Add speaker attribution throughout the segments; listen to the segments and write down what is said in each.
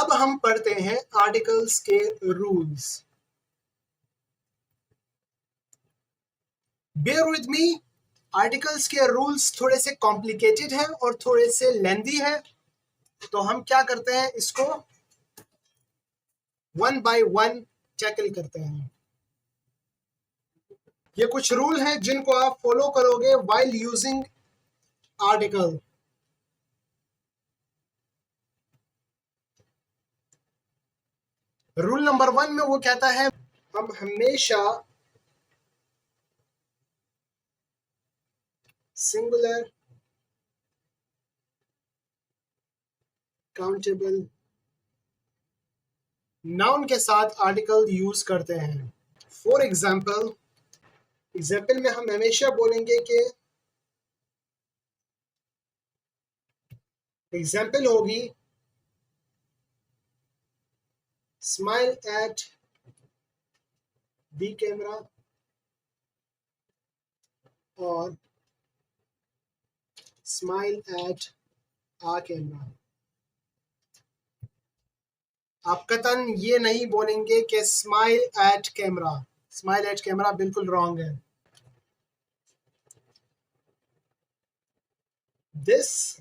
Speaker 1: अब हम पढ़ते हैं आर्टिकल्स के rules. Bear with me, articles के रूल्स थोड़े से कॉम्प्लिकेटेड हैं और थोड़े से लेंदी है, तो हम क्या करते हैं, इसको वन बाय वन टैकल करते हैं। ये कुछ रूल हैं जिनको आप फॉलो करोगे while using article. Rule number 1 में वो कहता है हम हमेशा सिंगुलर काउंटेबल नाउन के साथ आर्टिकल यूज करते हैं। फॉर एग्जाम्पल में हम हमेशा बोलेंगे कि एग्जाम्पल होगी स्माइल एट द कैमरा और स्माइल एट आ कैमरा। आप कतन ये नहीं बोलेंगे कि smile at camera. Smile at camera बिल्कुल रॉन्ग है। दिस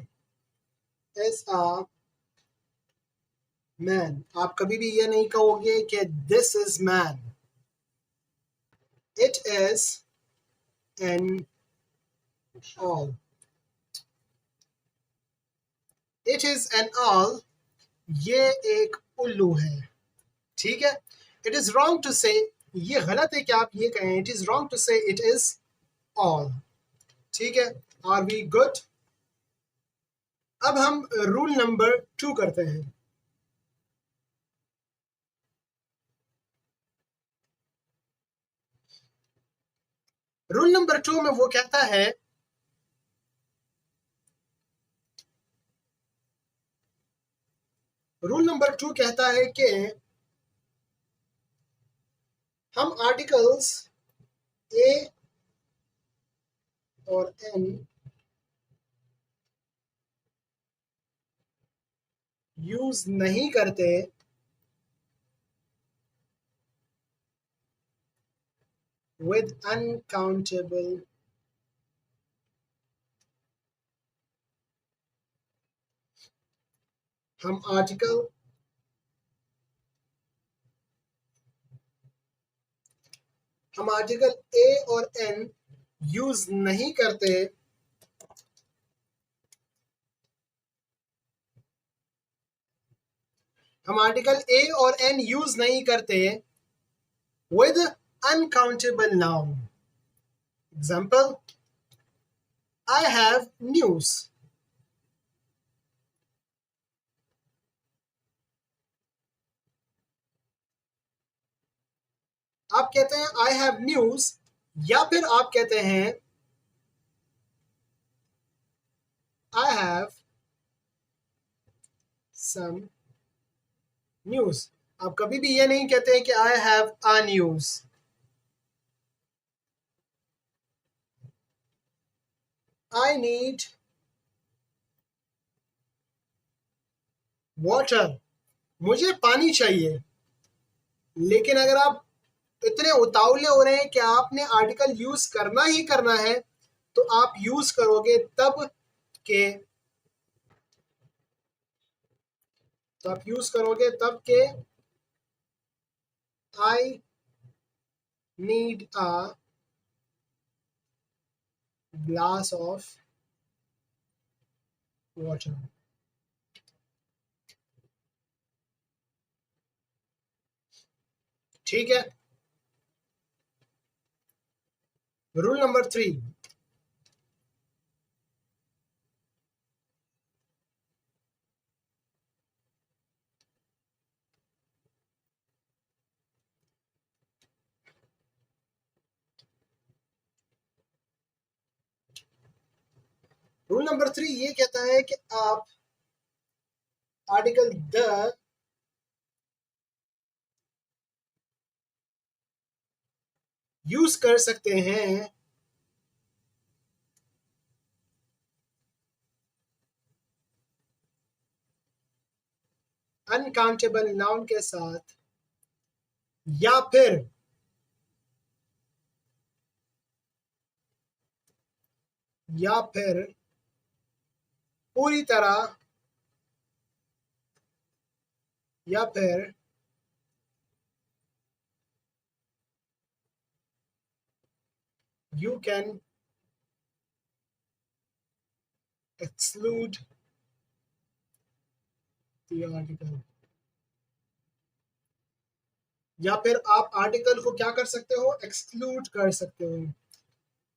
Speaker 1: इज अ मैन, आप कभी भी ये नहीं कहोगे कि this is man. It is an all. It is an all, ये एक उल्लू है। ठीक है। इट इज रॉन्ग टू से, ये गलत है कि आप ये कहें। It is wrong to say it is all. ठीक है। Are we good? अब हम रूल नंबर 2 करते हैं। रूल नंबर 2 में वो कहता है रूल नंबर 2 कहता है कि हम आर्टिकल्स ए और एन यूज नहीं करते विद अनकाउंटेबल हम आर्टिकल ए और एन यूज नहीं करते हम आर्टिकल ए और एन यूज नहीं करते with uncountable noun. Example, I have news. आप कहते हैं आई हैव न्यूज, या फिर आप कहते हैं आई हैव सम न्यूज। आप कभी भी ये नहीं कहते हैं कि I have a news. I need water, मुझे पानी चाहिए। लेकिन अगर आप इतने उतावले हो रहे हैं कि आपने आर्टिकल यूज करना ही करना है, तो आप यूज करोगे तब के I need a glass of water. ठीक है। रूल नंबर 3, रूल नंबर 3 ये कहता है कि आप आर्टिकल द यूज कर सकते हैं अनकाउंटेबल नाउन के साथ या फिर पूरी तरह या फिर you can exclude the article, या फिर आप आर्टिकल को क्या कर सकते हो, एक्सक्लूड कर सकते हो।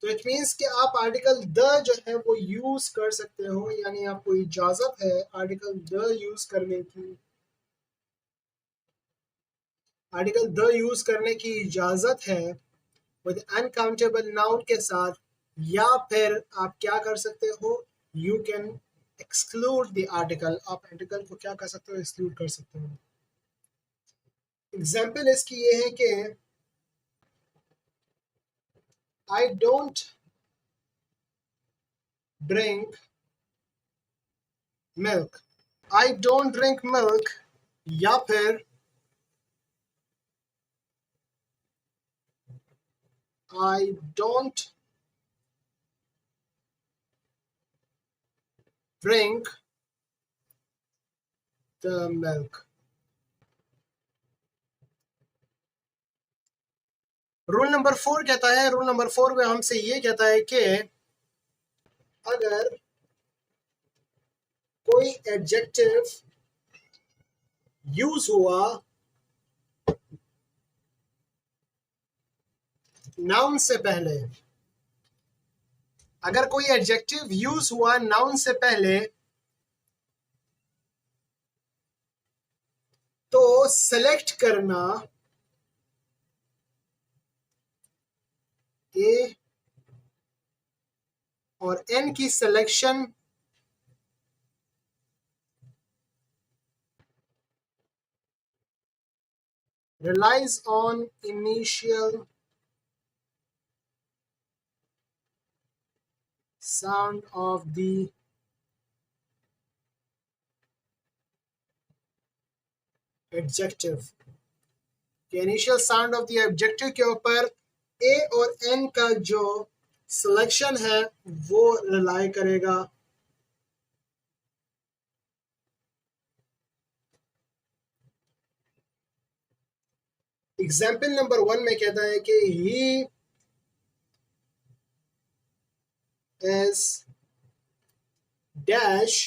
Speaker 1: तो इट मीन्स कि आप आर्टिकल द जो है वो यूज कर सकते हो, यानी आपको इजाजत है आर्टिकल द यूज करने की, आर्टिकल द यूज करने की इजाजत है विद अनकाउंटेबल नाउन के साथ, या फिर आप क्या कर सकते हो, you can exclude the article, आप आर्टिकल को क्या कर सकते हो, एक्सक्लूड कर सकते हो। एग्जाम्पल इसकी ये है कि I don't drink milk, I don't drink milk, या फिर I don't drink the milk. Rule number 4 कहता है, रूल नंबर 4 में हमसे ये कहता है कि अगर कोई एडजेक्टिव यूज हुआ नाउन से पहले, अगर कोई एडजेक्टिव यूज हुआ नाउन से पहले, तो सेलेक्ट करना ए और एन की selection relies on initial sound of the adjective, कि initial sound of the adjective के ऊपर ए और एन का जो सिलेक्शन है वो रिलाई करेगा। एग्जाम्पल नंबर 1 में कहता है कि he is dash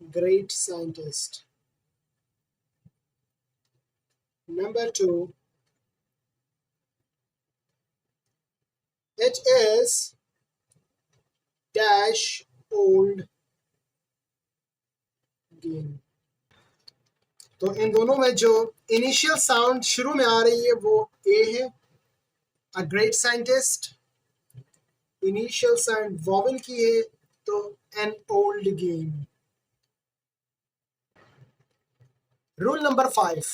Speaker 1: great scientist. Number 2, it is dash old game. तो इन दोनों में जो इनिशियल साउंड शुरू में आ रही है वो ए है, a great scientist, initial sound vowel की है तो an old game. Rule number 5,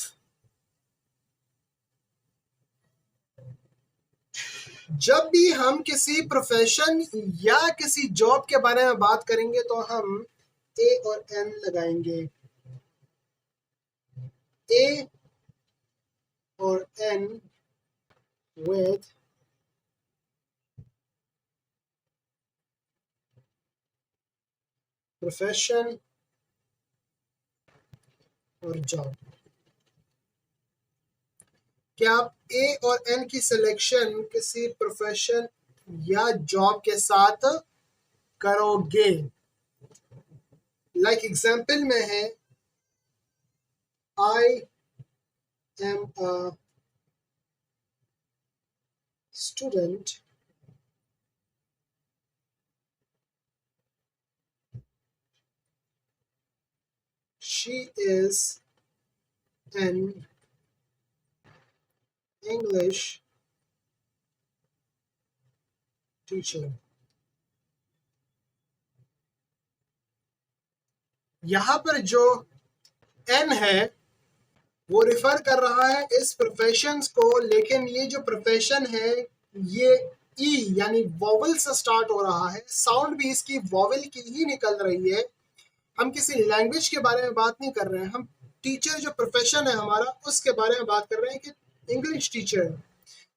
Speaker 1: जब भी हम किसी प्रोफेशन या किसी जॉब के बारे में बात करेंगे तो हम ए और एन लगाएंगे। ए और एन with प्रोफेशन और जॉब। क्या आप ए और एन की सिलेक्शन किसी प्रोफेशन या जॉब के साथ करोगे? लाइक एग्जाम्पल में है I am a student she is an English teacher। यहाँ पर जो एन है वो रिफर कर रहा है इस प्रोफेशन को, लेकिन ये जो प्रोफेशन है ये ई यानी वॉवल से स्टार्ट हो रहा है, साउंड भी इसकी वॉवल की ही निकल रही है। हम किसी लैंग्वेज के बारे में बात नहीं कर रहे हैं, हम टीचर जो प्रोफेशन है हमारा उसके बारे में बात कर रहे हैं कि इंग्लिश टीचर,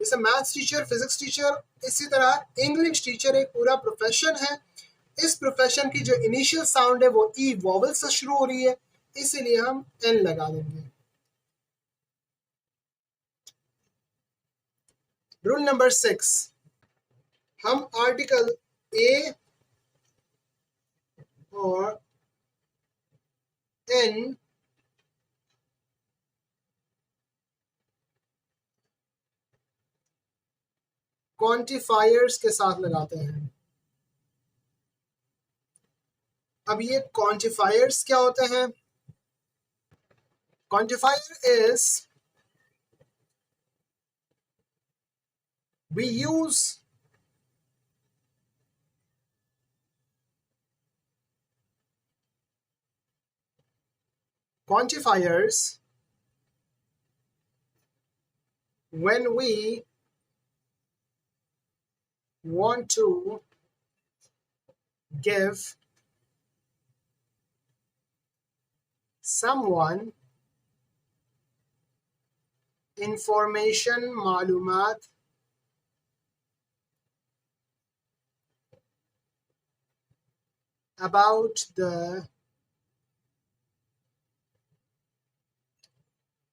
Speaker 1: जैसे मैथ्स टीचर, फिजिक्स टीचर, इसी तरह इंग्लिश टीचर एक पूरा प्रोफेशन है। इस प्रोफेशन की जो इनिशियल साउंड है वो ई वॉवल से शुरू हो रही है, इसीलिए हम एन लगा देंगे। रूल नंबर 6, हम आर्टिकल ए और एन क्वांटिफायर्स के साथ लगाते हैं। अब ये क्वांटिफायर्स क्या होते हैं? Quantifier is we use quantifiers when we want to give someone information, मालूमात about the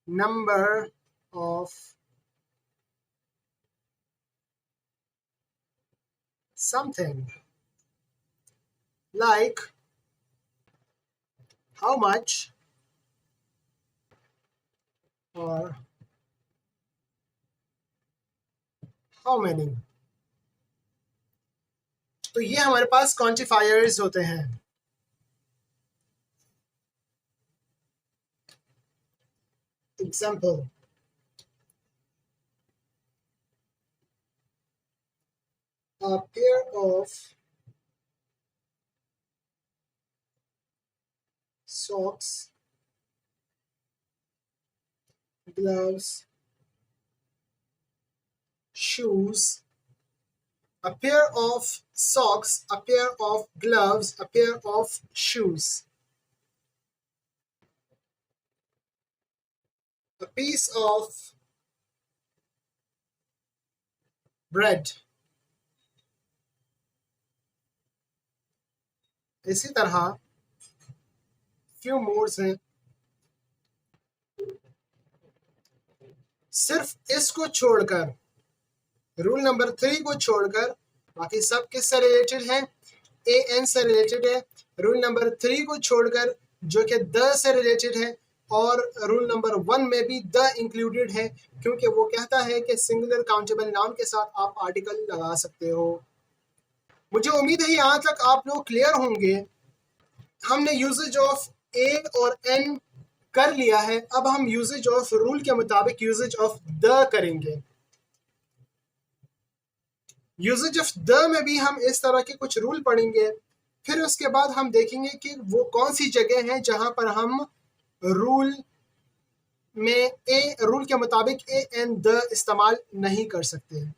Speaker 1: number of something, like how much or how many। तो ये हमारे पास क्वांटिफायर्स होते हैं। Example, a pair of socks, gloves, shoes, a pair of socks, a pair of gloves, a pair of shoes, a piece of bread। इसी तरह few Morse हैं। सिर्फ इसको छोड़कर, रूल नंबर 3 को छोड़कर बाकी सब किससे रिलेटेड है? ए एन से रिलेटेड है। रूल नंबर 3 को छोड़कर जो कि द से रिलेटेड है, और रूल नंबर 1 में भी द इंक्लूडेड है, क्योंकि वो कहता है कि सिंगुलर काउंटेबल नाउन के साथ आप आर्टिकल लगा सकते हो। मुझे उम्मीद है यहाँ तक आप लोग क्लियर होंगे। हमने यूजेज ऑफ ए और एन कर लिया है, अब हम यूजेज ऑफ रूल के मुताबिक यूजेज ऑफ द करेंगे। यूजेज ऑफ द में भी हम इस तरह के कुछ रूल पढ़ेंगे, फिर उसके बाद हम देखेंगे कि वो कौन सी जगह है जहां पर हम रूल में रूल के मुताबिक ए एंड द इस्तेमाल नहीं कर सकते हैं।